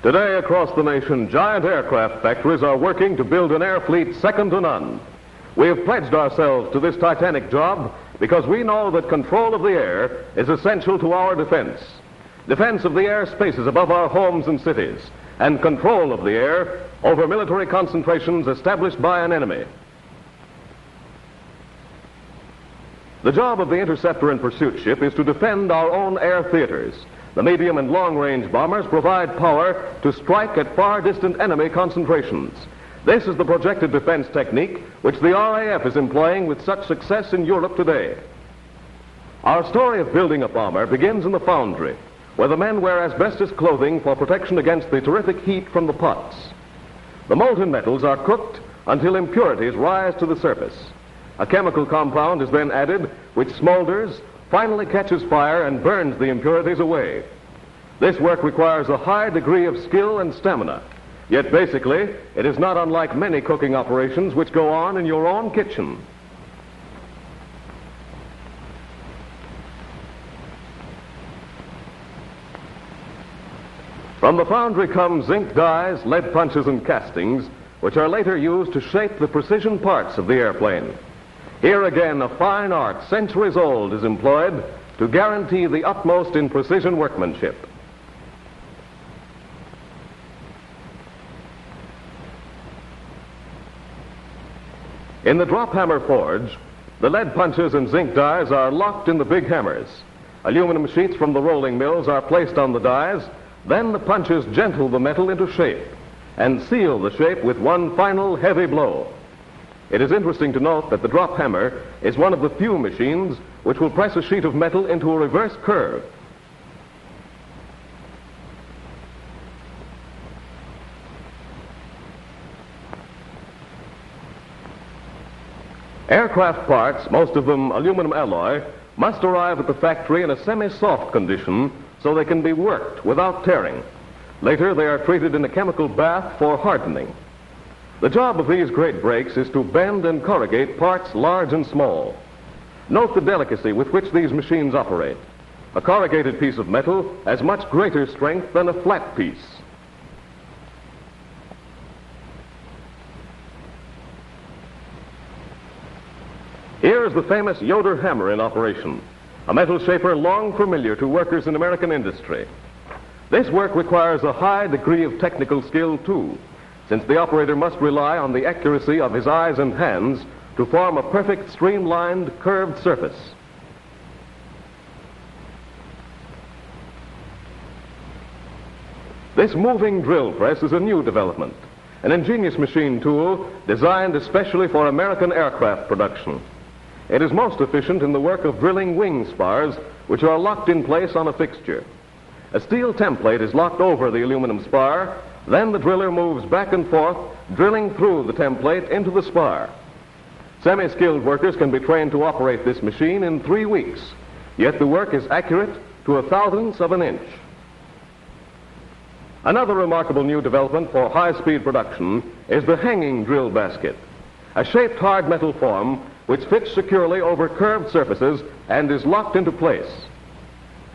Today, across the nation, giant aircraft factories are working to build an air fleet second to none. We have pledged ourselves to this titanic job because we know that control of the air is essential to our defense. Defense of the air spaces above our homes and cities, and control of the air over military concentrations established by an enemy. The job of the interceptor and pursuit ship is to defend our own air theaters. The medium and long-range bombers provide power to strike at far-distant enemy concentrations. This is the projected defense technique which the RAF is employing with such success in Europe today. Our story of building a bomber begins in the foundry, where the men wear asbestos clothing for protection against the terrific heat from the pots. The molten metals are cooked until impurities rise to the surface. A chemical compound is then added which smolders, finally catches fire and burns the impurities away. This work requires a high degree of skill and stamina. Yet basically, it is not unlike many cooking operations which go on in your own kitchen. From the foundry come zinc dyes, lead punches, and castings, which are later used to shape the precision parts of the airplane. Here again, a fine art, centuries old, is employed to guarantee the utmost in precision workmanship. In the drop hammer forge, the lead punches and zinc dyes are locked in the big hammers. Aluminum sheets from the rolling mills are placed on the dyes. Then the punches gentle the metal into shape and seal the shape with one final heavy blow. It is interesting to note that the drop hammer is one of the few machines which will press a sheet of metal into a reverse curve. Aircraft parts, most of them aluminum alloy, must arrive at the factory in a semi-soft condition so they can be worked without tearing. Later, they are treated in a chemical bath for hardening. The job of these great brakes is to bend and corrugate parts large and small. Note the delicacy with which these machines operate. A corrugated piece of metal has much greater strength than a flat piece. Here is the famous Yoder hammer in operation, a metal shaper long familiar to workers in American industry. This work requires a high degree of technical skill too, since the operator must rely on the accuracy of his eyes and hands to form a perfect streamlined, curved surface. This moving drill press is a new development, an ingenious machine tool designed especially for American aircraft production. It is most efficient in the work of drilling wing spars, which are locked in place on a fixture. A steel template is locked over the aluminum spar. Then the driller moves back and forth, drilling through the template into the spar. Semi-skilled workers can be trained to operate this machine in 3 weeks, yet the work is accurate to a thousandth of an inch. Another remarkable new development for high-speed production is the hanging drill basket, a shaped hard metal form which fits securely over curved surfaces and is locked into place.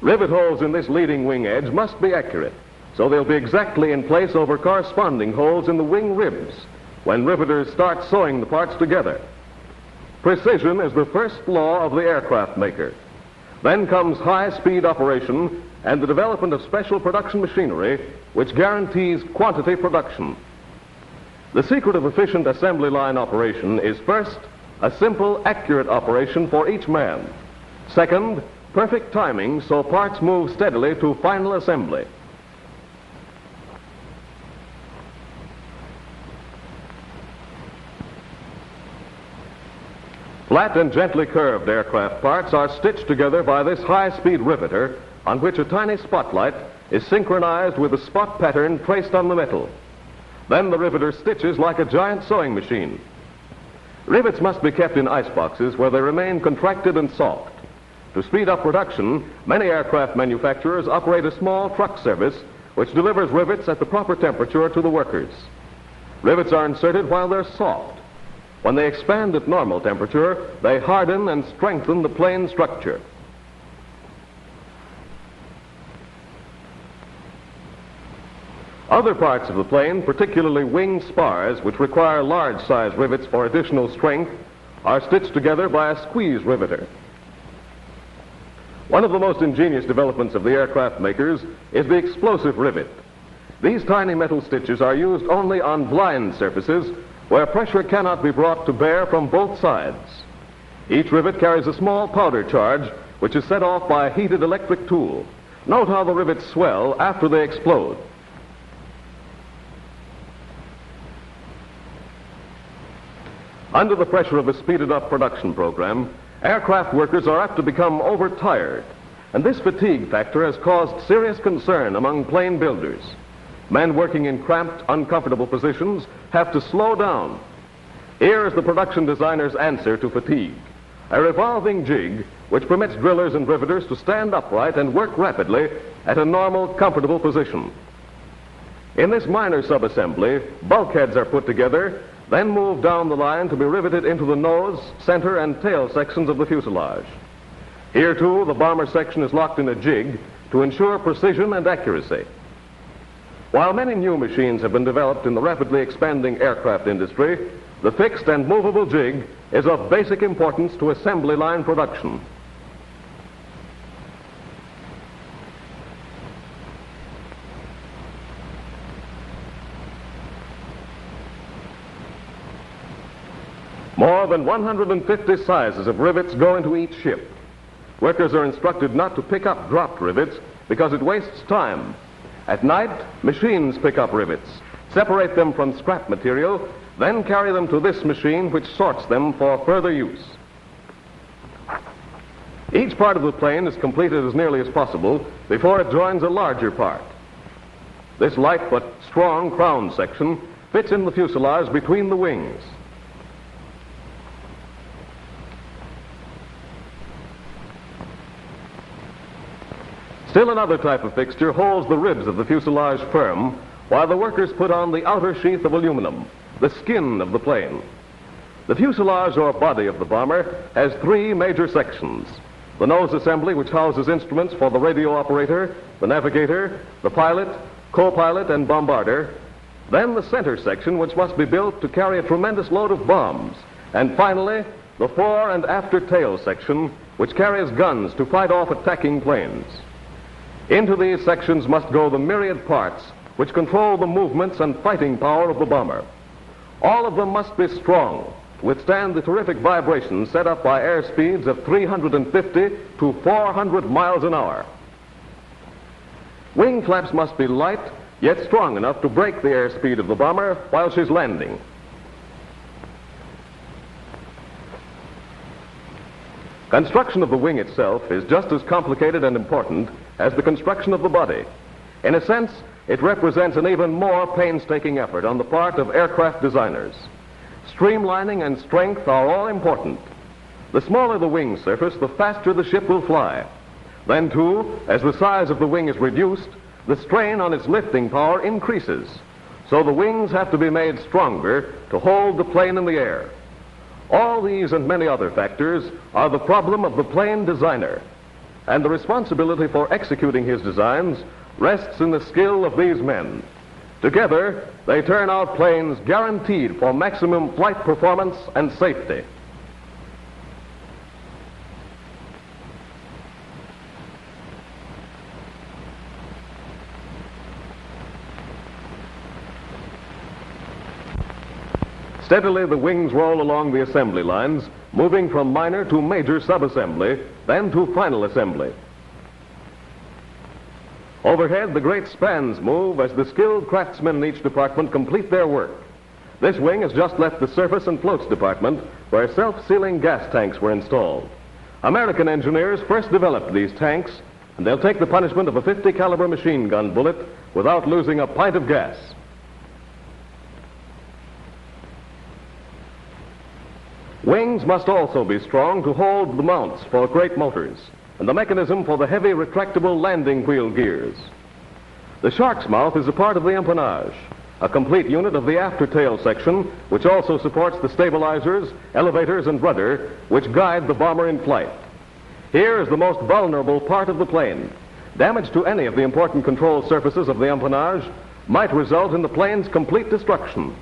Rivet holes in this leading wing edge must be accurate, so they'll be exactly in place over corresponding holes in the wing ribs when riveters start sewing the parts together. Precision is the first law of the aircraft maker. Then comes high-speed operation and the development of special production machinery which guarantees quantity production. The secret of efficient assembly line operation is first, a simple, accurate operation for each man. Second, perfect timing so parts move steadily to final assembly. Flat and gently curved aircraft parts are stitched together by this high-speed riveter on which a tiny spotlight is synchronized with a spot pattern traced on the metal. Then the riveter stitches like a giant sewing machine. Rivets must be kept in ice boxes where they remain contracted and soft. To speed up production, many aircraft manufacturers operate a small truck service which delivers rivets at the proper temperature to the workers. Rivets are inserted while they're soft. When they expand at normal temperature, they harden and strengthen the plane structure. Other parts of the plane, particularly wing spars, which require large-size rivets for additional strength, are stitched together by a squeeze riveter. One of the most ingenious developments of the aircraft makers is the explosive rivet. These tiny metal stitches are used only on blind surfaces where pressure cannot be brought to bear from both sides. Each rivet carries a small powder charge which is set off by a heated electric tool. Note how the rivets swell after they explode. Under the pressure of a speeded-up production program, aircraft workers are apt to become overtired, and this fatigue factor has caused serious concern among plane builders. Men working in cramped, uncomfortable positions have to slow down. Here is the production designer's answer to fatigue: a revolving jig which permits drillers and riveters to stand upright and work rapidly at a normal, comfortable position. In this minor subassembly, bulkheads are put together, then moved down the line to be riveted into the nose, center, and tail sections of the fuselage. Here, too, the bomber section is locked in a jig to ensure precision and accuracy. While many new machines have been developed in the rapidly expanding aircraft industry, the fixed and movable jig is of basic importance to assembly line production. More than 150 sizes of rivets go into each ship. Workers are instructed not to pick up dropped rivets because it wastes time. At night, machines pick up rivets, separate them from scrap material, then carry them to this machine which sorts them for further use. Each part of the plane is completed as nearly as possible before it joins a larger part. This light but strong crown section fits in the fuselage between the wings. Still another type of fixture holds the ribs of the fuselage firm while the workers put on the outer sheath of aluminum, the skin of the plane. The fuselage or body of the bomber has three major sections: the nose assembly, which houses instruments for the radio operator, the navigator, the pilot, co-pilot, and bombarder; then the center section, which must be built to carry a tremendous load of bombs; and finally, the fore and after tail section, which carries guns to fight off attacking planes. Into these sections must go the myriad parts which control the movements and fighting power of the bomber. All of them must be strong to withstand the terrific vibrations set up by air speeds of 350 to 400 miles an hour. Wing flaps must be light, yet strong enough to break the airspeed of the bomber while she's landing. Construction of the wing itself is just as complicated and important as the construction of the body. In a sense, it represents an even more painstaking effort on the part of aircraft designers. Streamlining and strength are all important. The smaller the wing surface, the faster the ship will fly. Then, too, as the size of the wing is reduced, the strain on its lifting power increases. So the wings have to be made stronger to hold the plane in the air. All these and many other factors are the problem of the plane designer, and the responsibility for executing his designs rests in the skill of these men. Together, they turn out planes guaranteed for maximum flight performance and safety. Steadily, the wings roll along the assembly lines, moving from minor to major subassembly, then to final assembly. Overhead, the great spans move as the skilled craftsmen in each department complete their work. This wing has just left the surface and floats department, where self-sealing gas tanks were installed. American engineers first developed these tanks, and they'll take the punishment of a 50 caliber machine gun bullet without losing a pint of gas. Wings must also be strong to hold the mounts for great motors and the mechanism for the heavy retractable landing wheel gears. The shark's mouth is a part of the empennage, a complete unit of the after tail section, which also supports the stabilizers, elevators, and rudder, which guide the bomber in flight. Here is the most vulnerable part of the plane. Damage to any of the important control surfaces of the empennage might result in the plane's complete destruction.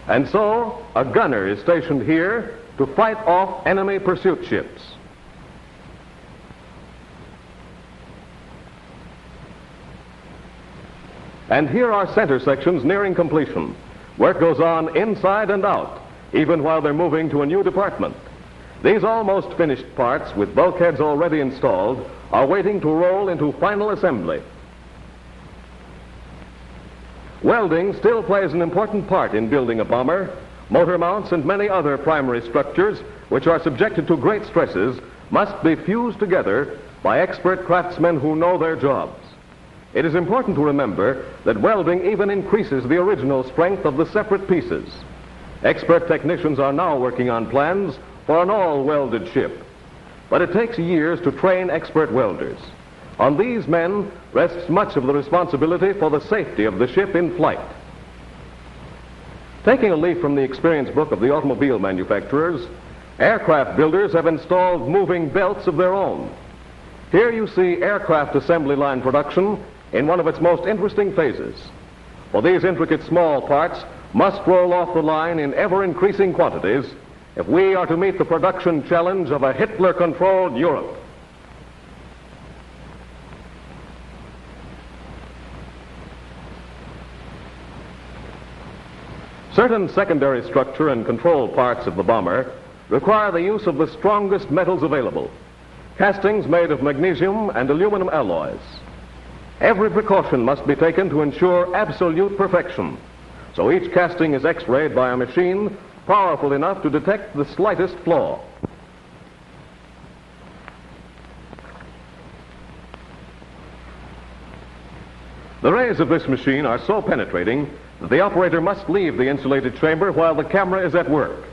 And so, a gunner is stationed here to fight off enemy pursuit ships. And here are center sections nearing completion. Work goes on inside and out, even while they're moving to a new department. These almost finished parts, with bulkheads already installed, are waiting to roll into final assembly. Welding still plays an important part in building a bomber. Motor mounts and many other primary structures, which are subjected to great stresses, must be fused together by expert craftsmen who know their jobs. It is important to remember that welding even increases the original strength of the separate pieces. Expert technicians are now working on plans for an all-welded ship. But it takes years to train expert welders. On these men rests much of the responsibility for the safety of the ship in flight. Taking a leaf from the experience book of the automobile manufacturers, aircraft builders have installed moving belts of their own. Here you see aircraft assembly line production in one of its most interesting phases. For these intricate small parts must roll off the line in ever-increasing quantities if we are to meet the production challenge of a Hitler-controlled Europe. Certain secondary structure and control parts of the bomber require the use of the strongest metals available, castings made of magnesium and aluminum alloys. Every precaution must be taken to ensure absolute perfection, so each casting is X-rayed by a machine powerful enough to detect the slightest flaw. The rays of this machine are so penetrating that the operator must leave the insulated chamber while the camera is at work.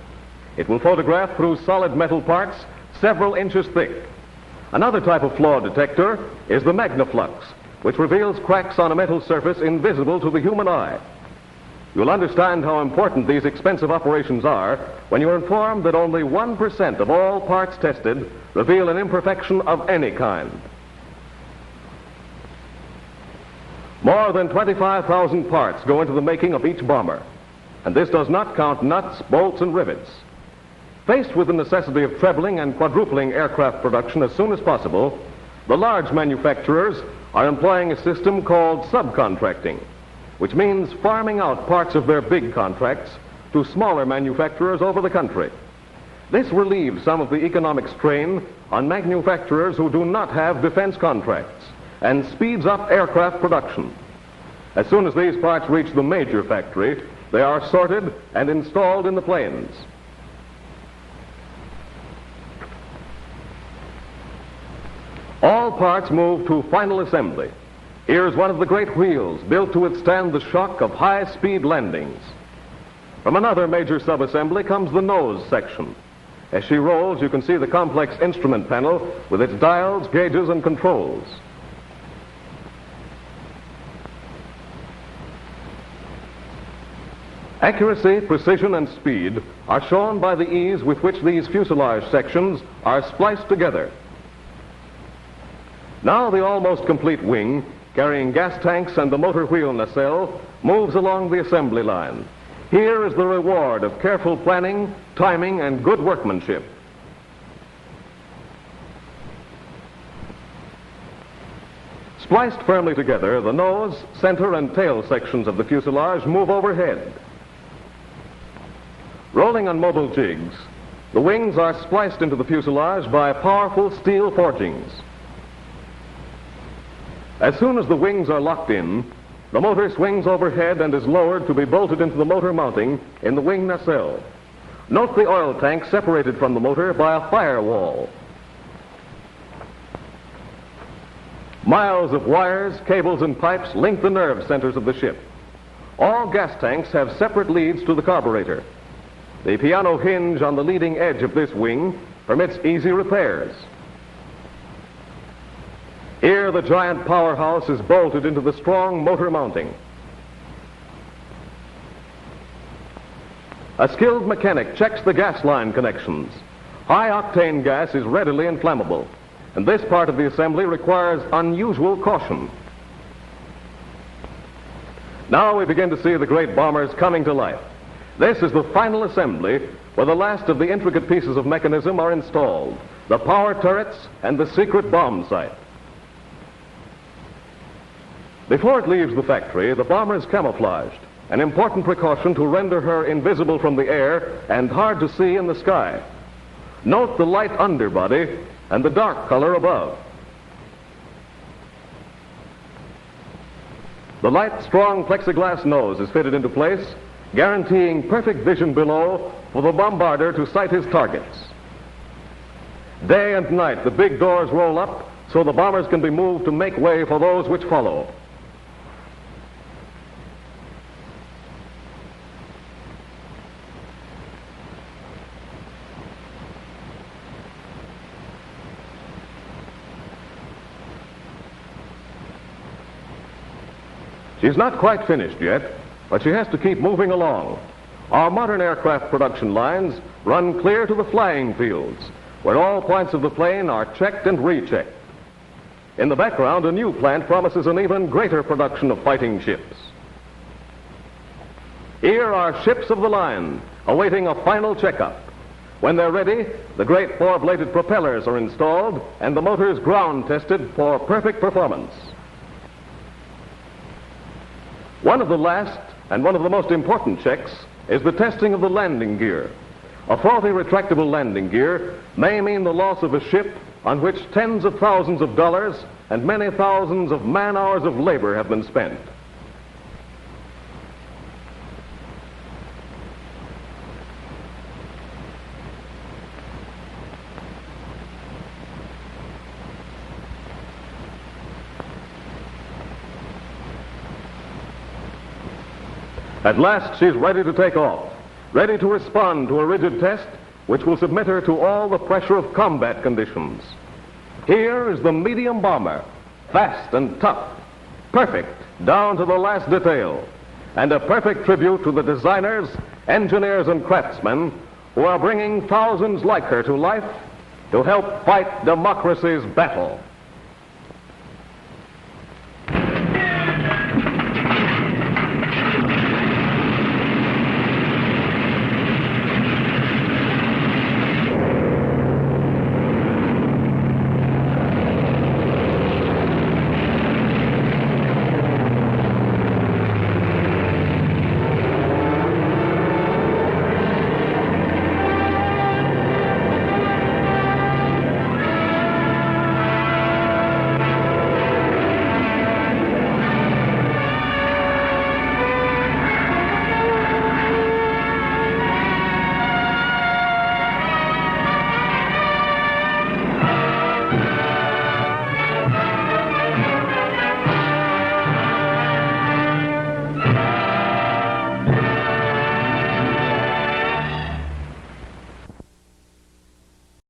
It will photograph through solid metal parts several inches thick. Another type of flaw detector is the Magnaflux, which reveals cracks on a metal surface invisible to the human eye. You'll understand how important these expensive operations are when you're informed that only 1% of all parts tested reveal an imperfection of any kind. More than 25,000 parts go into the making of each bomber, and this does not count nuts, bolts, and rivets. Faced with the necessity of trebling and quadrupling aircraft production as soon as possible, the large manufacturers are employing a system called subcontracting, which means farming out parts of their big contracts to smaller manufacturers over the country. This relieves some of the economic strain on manufacturers who do not have defense contracts and speeds up aircraft production. As soon as these parts reach the major factory, they are sorted and installed in the planes. All parts move to final assembly. Here's one of the great wheels built to withstand the shock of high-speed landings. From another major subassembly comes the nose section. As she rolls, you can see the complex instrument panel with its dials, gauges, and controls. Accuracy, precision, and speed are shown by the ease with which these fuselage sections are spliced together. Now the almost complete wing, carrying gas tanks and the motor wheel nacelle, moves along the assembly line. Here is the reward of careful planning, timing, and good workmanship. Spliced firmly together, the nose, center, and tail sections of the fuselage move overhead. Rolling on mobile jigs, the wings are spliced into the fuselage by powerful steel forgings. As soon as the wings are locked in, the motor swings overhead and is lowered to be bolted into the motor mounting in the wing nacelle. Note the oil tank separated from the motor by a firewall. Miles of wires, cables, and pipes link the nerve centers of the ship. All gas tanks have separate leads to the carburetor. The piano hinge on the leading edge of this wing permits easy repairs. Here, the giant powerhouse is bolted into the strong motor mounting. A skilled mechanic checks the gas line connections. High-octane gas is readily inflammable, and this part of the assembly requires unusual caution. Now we begin to see the great bombers coming to life. This is the final assembly where the last of the intricate pieces of mechanism are installed, the power turrets and the secret bomb sight. Before it leaves the factory, the bomber is camouflaged, an important precaution to render her invisible from the air and hard to see in the sky. Note the light underbody and the dark color above. The light, strong plexiglass nose is fitted into place, guaranteeing perfect vision below for the bombarder to sight his targets. Day and night, the big doors roll up so the bombers can be moved to make way for those which follow. She's not quite finished yet, but she has to keep moving along. Our modern aircraft production lines run clear to the flying fields, where all points of the plane are checked and rechecked. In the background, a new plant promises an even greater production of fighting ships. Here are ships of the line, awaiting a final checkup. When they're ready, the great four-bladed propellers are installed and the motors ground tested for perfect performance. One of the last and one of the most important checks is the testing of the landing gear. A faulty retractable landing gear may mean the loss of a ship on which tens of thousands of dollars and many thousands of man-hours of labor have been spent. At last, she's ready to take off, ready to respond to a rigid test which will submit her to all the pressure of combat conditions. Here is the medium bomber, fast and tough, perfect down to the last detail, and a perfect tribute to the designers, engineers, and craftsmen who are bringing thousands like her to life to help fight democracy's battle.